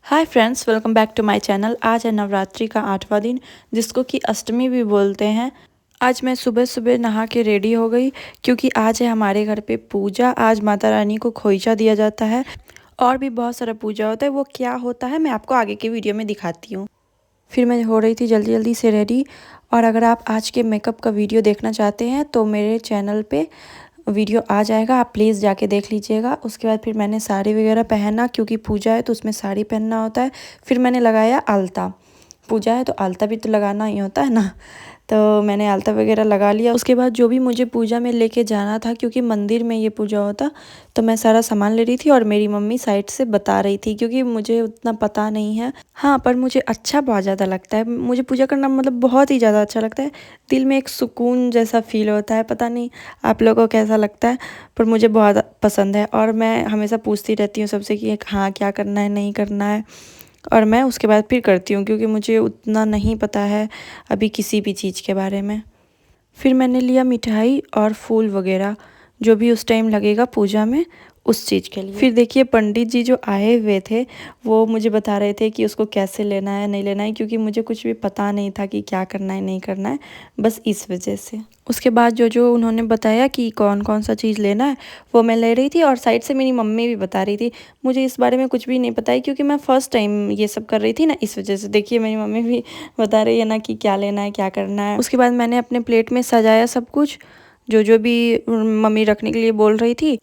Hi friends, welcome back to my channel. आज है नवरात्रि का 8वां दिन, जिसको कि अष्टमी भी बोलते हैं। आज मैं सुबह सुबह नहा के रेडी हो गई क्योंकि आज है हमारे घर पे पूजा। आज माता रानी को खोइचा दिया जाता है और भी बहुत सारा पूजा होता है। वो क्या होता है मैं आपको आगे की वीडियो में दिखाती हूँ। फिर मैं हो रही थी जल्दी जल्दी से रेडी। और अगर आप आज के मेकअप का वीडियो देखना चाहते हैं तो मेरे चैनल पे वीडियो आ जाएगा, आप प्लीज़ जाके देख लीजिएगा। उसके बाद फिर मैंने साड़ी वगैरह पहना क्योंकि पूजा है तो उसमें साड़ी पहनना होता है। फिर मैंने लगाया आलता, पूजा है तो आलता भी तो लगाना ही होता है ना। तो मैंने आलता वगैरह लगा लिया। उसके बाद जो भी मुझे पूजा में लेके जाना था, क्योंकि मंदिर में ये पूजा होता, तो मैं सारा सामान ले रही थी और मेरी मम्मी साइड से बता रही थी क्योंकि मुझे उतना पता नहीं है। हाँ, पर मुझे अच्छा बहुत ज़्यादा लगता है। मुझे पूजा करना मतलब बहुत ही ज़्यादा अच्छा लगता है। दिल में एक सुकून जैसा फील होता है। पता नहीं आप लोगों को कैसा लगता है, पर मुझे बहुत पसंद है। और मैं हमेशा पूछती रहती हूँ सबसे कि हाँ क्या करना है नहीं करना है, और मैं उसके बाद फिर करती हूँ क्योंकि मुझे उतना नहीं पता है अभी किसी भी चीज़ के बारे में। फिर मैंने लिया मिठाई और फूल वगैरह जो भी उस टाइम लगेगा पूजा में, उस चीज़ के लिए। फिर देखिए पंडित जी जो आए हुए थे वो मुझे बता रहे थे कि उसको कैसे लेना है नहीं लेना है, क्योंकि मुझे कुछ भी पता नहीं था कि क्या करना है नहीं करना है, बस इस वजह से। उसके बाद जो जो उन्होंने बताया कि कौन कौन सा चीज़ लेना है वो मैं ले रही थी, और साइड से मेरी मम्मी भी बता रही थी। मुझे इस बारे में कुछ भी नहीं पता है क्योंकि मैं फ़र्स्ट टाइम ये सब कर रही थी ना, इस वजह से। देखिए मेरी मम्मी भी बता रही है ना कि क्या लेना है क्या करना है। उसके बाद मैंने अपने प्लेट में सजाया सब कुछ जो जो भी मम्मी रखने के लिए बोल रही थी।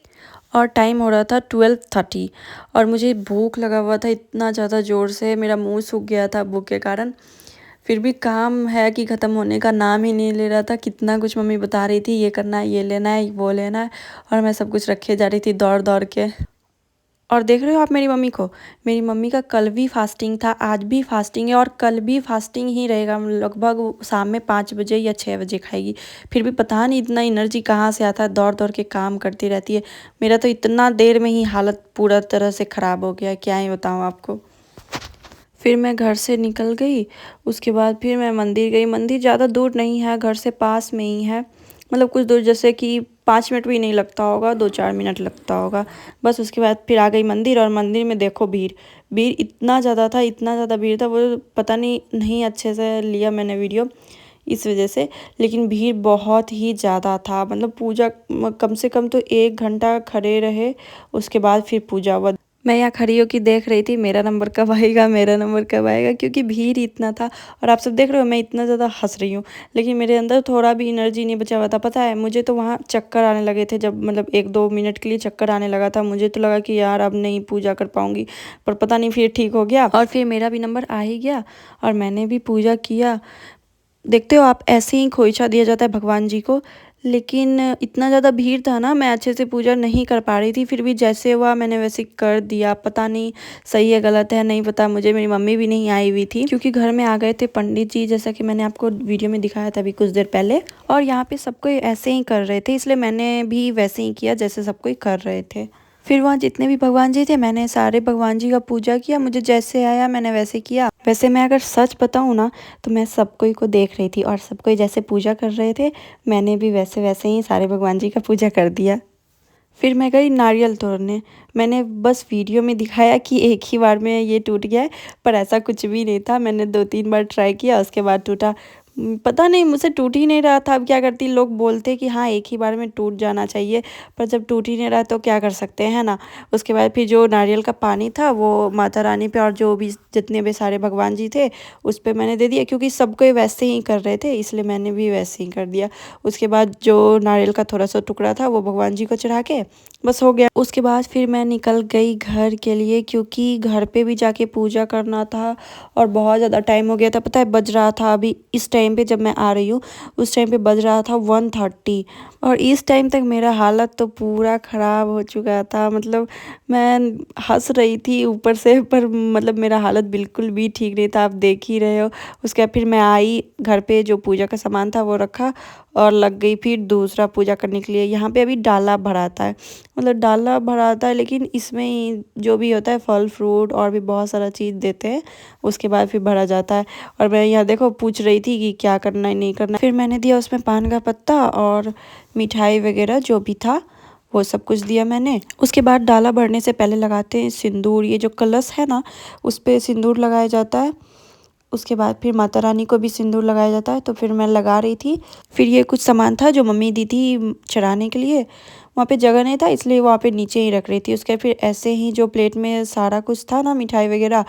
और टाइम हो रहा था 12:30 और मुझे भूख लगा हुआ था इतना ज़्यादा ज़ोर से, मेरा मुंह सूख गया था भूख के कारण। फिर भी काम है कि ख़त्म होने का नाम ही नहीं ले रहा था। कितना कुछ मम्मी बता रही थी, ये करना है ये लेना है वो लेना है, और मैं सब कुछ रखे जा रही थी दौड़ दौड़ के। और देख रहे हो आप मेरी मम्मी को, मेरी मम्मी का कल भी फास्टिंग था, आज भी फास्टिंग है और कल भी फास्टिंग ही रहेगा। लगभग शाम में 5 बजे या 6 बजे खाएगी। फिर भी पता नहीं इतना एनर्जी कहाँ से आता है, दौड़ दौड़ के काम करती रहती है। मेरा तो इतना देर में ही हालत पूरा तरह से ख़राब हो गया, क्या ही बताऊँ आपको। फिर मैं घर से निकल गई। उसके बाद फिर मैं मंदिर गई। मंदिर ज़्यादा दूर नहीं है, घर से पास में ही है। मतलब कुछ दूर, जैसे कि 5 मिनट भी नहीं लगता होगा, 2-4 मिनट लगता होगा बस। उसके बाद फिर आ गई मंदिर, और मंदिर में देखो भीड़ भीड़ इतना ज़्यादा था, इतना ज़्यादा भीड़ था। वो पता नहीं अच्छे से लिया मैंने वीडियो इस वजह से, लेकिन भीड़ बहुत ही ज़्यादा था। मतलब पूजा कम से कम तो 1 घंटा खड़े रहे, उसके बाद फिर पूजा हुआ। मैं यहाँ खड़ी होकर देख रही थी मेरा नंबर कब आएगा मेरा नंबर कब आएगा, क्योंकि भीड़ इतना था। और आप सब देख रहे हो मैं इतना ज़्यादा हंस रही हूँ, लेकिन मेरे अंदर थोड़ा भी एनर्जी नहीं बचा हुआ था। पता है मुझे तो वहाँ चक्कर आने लगे थे, जब मतलब 1-2 मिनट के लिए चक्कर आने लगा था। मुझे तो लगा कि यार अब नहीं पूजा कर पाऊँगी, पर पता नहीं फिर ठीक हो गया और फिर मेरा भी नंबर आ ही गया और मैंने भी पूजा किया। देखते हो आप, ऐसे ही खोइचा दिया जाता है भगवान जी को। लेकिन इतना ज़्यादा भीड़ था ना, मैं अच्छे से पूजा नहीं कर पा रही थी। फिर भी जैसे हुआ मैंने वैसे कर दिया। पता नहीं सही है गलत है नहीं पता मुझे, मेरी मम्मी भी नहीं आई हुई थी क्योंकि घर में आ गए थे पंडित जी, जैसा कि मैंने आपको वीडियो में दिखाया था अभी कुछ देर पहले। और यहाँ पे सब कोई ऐसे ही कर रहे थे, इसलिए मैंने भी वैसे ही किया जैसे सब कोई कर रहे थे। फिर वहाँ जितने भी भगवान जी थे मैंने सारे भगवान जी का पूजा किया। मुझे जैसे आया मैंने वैसे किया। वैसे मैं अगर सच बताऊँ ना तो मैं सब कोई को देख रही थी, और सब कोई जैसे पूजा कर रहे थे मैंने भी वैसे वैसे ही सारे भगवान जी का पूजा कर दिया। फिर मैं गई नारियल तोड़ने। मैंने बस वीडियो में दिखाया कि एक ही बार में ये टूट गया है, पर ऐसा कुछ भी नहीं था। मैंने 2-3 बार ट्राई किया, उसके बाद टूटा। पता नहीं मुझसे टूट ही नहीं रहा था। अब क्या करती, लोग बोलते कि हाँ एक ही बार में टूट जाना चाहिए, पर जब टूट ही नहीं रहा तो क्या कर सकते हैं ना। उसके बाद फिर जो नारियल का पानी था वो माता रानी पे और जो भी जितने भी सारे भगवान जी थे उस पर मैंने दे दिया, क्योंकि सब कोई वैसे ही कर रहे थे इसलिए मैंने भी वैसे ही कर दिया। उसके बाद जो नारियल का थोड़ा सा टुकड़ा था वो भगवान जी को चढ़ा के बस हो गया। उसके बाद फिर मैं निकल गई घर के लिए, क्योंकि घर पे भी जाके पूजा करना था और बहुत ज़्यादा टाइम हो गया था। पता है बज रहा था, अभी इस टाइम पे जब मैं आ रही हूँ उस टाइम पे बज रहा था 1:30, और इस टाइम तक मेरा हालत तो पूरा ख़राब हो चुका था। मतलब मैं हंस रही थी ऊपर से, पर मतलब मेरा हालत बिल्कुल भी ठीक नहीं था, आप देख ही रहे हो। उसके बाद फिर मैं आई घर पे, जो पूजा का सामान था वो रखा और लग गई फिर दूसरा पूजा करने के लिए। यहाँ पे अभी डाला भराता है, मतलब डाला भराता है, लेकिन इसमें ही जो भी होता है फल फ्रूट और भी बहुत सारा चीज़ देते हैं, उसके बाद फिर भरा जाता है। और मैं यहाँ देखो पूछ रही थी कि क्या करना है नहीं करना। फिर मैंने दिया उसमें पान का पत्ता और मिठाई वगैरह जो भी था, वो सब कुछ दिया मैंने। उसके बाद डाला भरने से पहले लगाते हैं सिंदूर। ये जो कलश है ना, उस पर सिंदूर लगाया जाता है। उसके बाद फिर माता रानी को भी सिंदूर लगाया जाता है। तो फिर मैं लगा रही थी। फिर ये कुछ सामान था जो मम्मी दी थी चढ़ाने के लिए, वहाँ पे जगह नहीं था इसलिए वहाँ पे नीचे ही रख रही थी। उसके फिर ऐसे ही जो प्लेट में सारा कुछ था ना, मिठाई वगैरह,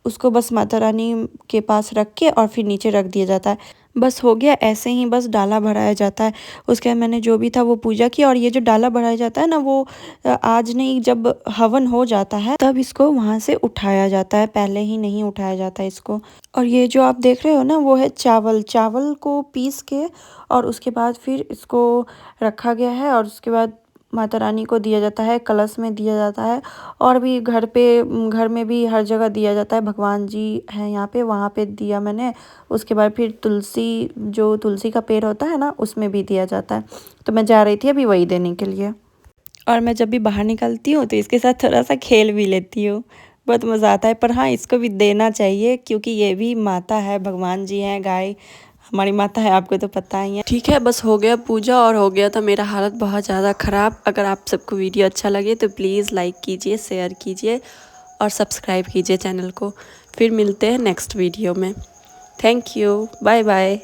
उसको बस माता रानी के पास रख के और फिर नीचे रख दिया जाता है। बस हो गया, ऐसे ही बस डाला भराया जाता है। उसके बाद मैंने जो भी था वो पूजा की। और ये जो डाला भराया जाता है ना, वो आज नहीं, जब हवन हो जाता है तब इसको वहाँ से उठाया जाता है, पहले ही नहीं उठाया जाता है इसको। और ये जो आप देख रहे हो ना, वो है चावल। चावल को पीस के और उसके बाद फिर इसको रखा गया है। और उसके बाद माता रानी को दिया जाता है, कलश में दिया जाता है, और भी घर में भी हर जगह दिया जाता है। भगवान जी हैं यहाँ पे, वहाँ पे दिया मैंने। उसके बाद फिर तुलसी का पेड़ होता है ना, उसमें भी दिया जाता है। तो मैं जा रही थी अभी वही देने के लिए। और मैं जब भी बाहर निकलती हूँ तो इसके साथ थोड़ा सा खेल भी लेती हूँ, बहुत मज़ा आता है। पर हाँ, इसको भी देना चाहिए क्योंकि ये भी माता है, भगवान जी हैं, गाय हमारी माता है, आपको तो पता ही है। ठीक है, बस हो गया पूजा और हो गया था मेरा हालत बहुत ज़्यादा ख़राब। अगर आप सबको वीडियो अच्छा लगे तो प्लीज़ लाइक कीजिए, शेयर कीजिए और सब्सक्राइब कीजिए चैनल को। फिर मिलते हैं नेक्स्ट वीडियो में। Thank you, bye bye.